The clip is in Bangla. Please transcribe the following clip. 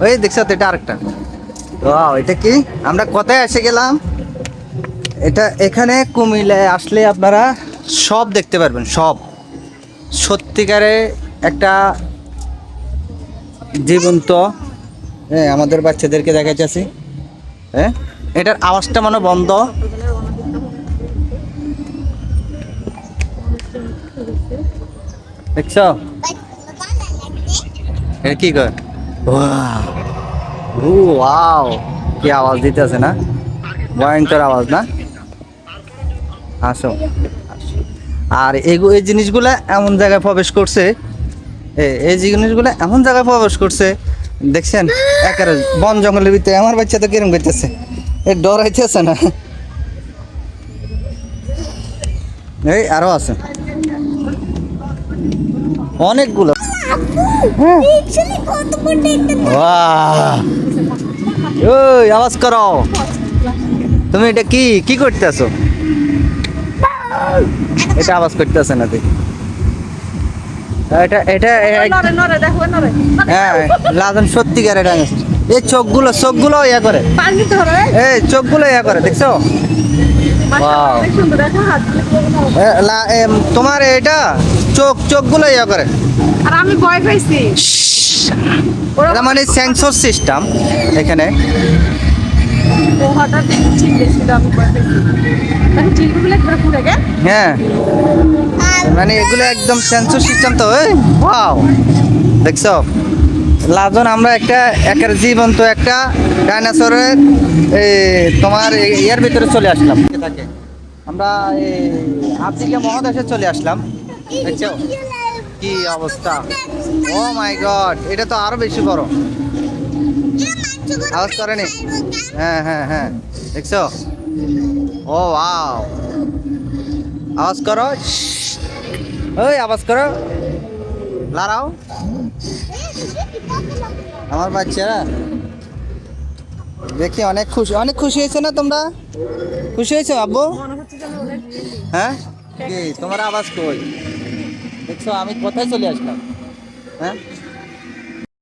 ওই দেখছো তো, এটা আরেকটা। ওয়াও, এটা কি? আমরা কোথায় এসে গেলাম? এটা এখানে কুমিল্লায় আসলে আপনারা সব দেখতে পারবেন, সব। সত্যিকারে একটা জীবন্ত, হ্যাঁ, আমাদের বাচ্চাদেরকে দেখাইতেছি। হ্যাঁ, এটার আওয়াজটা মানে বন্ধ। দেখছো এটা কি কর? ওয়াও, কি আওয়াজ দিতেছে না? ভয়ঙ্কর আওয়াজ না? আসো, আসো। আর এই জিনিসগুলা এমন জায়গায় প্রবেশ করছে, এই জিনিসগুলো এমন জায়গায় প্রবেশ করছে, দেখছেন? একেবারে বন জঙ্গলের ভিতরে। আমার বাচ্চা তো কিরম করতেছে, এ ডরাইতেছে না? এই আরো আছে অনেকগুলো। বাহ! ওই আওয়াজ করো। তুমি এটা কি কি করতেছো? এটা আওয়াজ করতেছে না দেখি। এটা এটা হ্যাঁ, লাজন সত্যিকার। এটা এই চোখগুলো ইয়া করে, এই চোখগুলো ইয়া করে, দেখছো? Wow. তোমার এটা চোখগুলো ইয়া করে। আর আমি ভয় পাইছি। এটা মানে সেন্সর সিস্টেম এখানে। ও হঠাৎ চিল্লেছিল, আমি ভয় পাইছি। মানে চিলগুলো একবার ঘুরে গে। হ্যাঁ, মানে এগুলো একদম সেন্সর সিস্টেম তো। ওয়াও, দেখছো লাজন? আমরা একটা একের জীবন্ত একটা ডাইনোসরের তোমার ইয়ার ভিতরে চলে আসলাম। থাকে আমরা এই আফ্রিকা মহাদেশে চলে আসলাম। দেখছো কি অবস্থা? ও মাই গড, এটা তো আরো বেশি বড়। আওয়াজ করেনি? হ্যাঁ হ্যাঁ হ্যাঁ, দেখছো? ও ওয়াও, আওয়াজ করো। ওই আওয়াজ করো, লড়াও। আমার বাচ্চারা দেখি অনেক খুশি হয়েছে না? তোমরা খুশি হয়েছো আব্বু? হ্যাঁ, কি তোমার আওয়াজ কই? দেখছো আমি কোথায় চলে আসলাম? হ্যাঁ।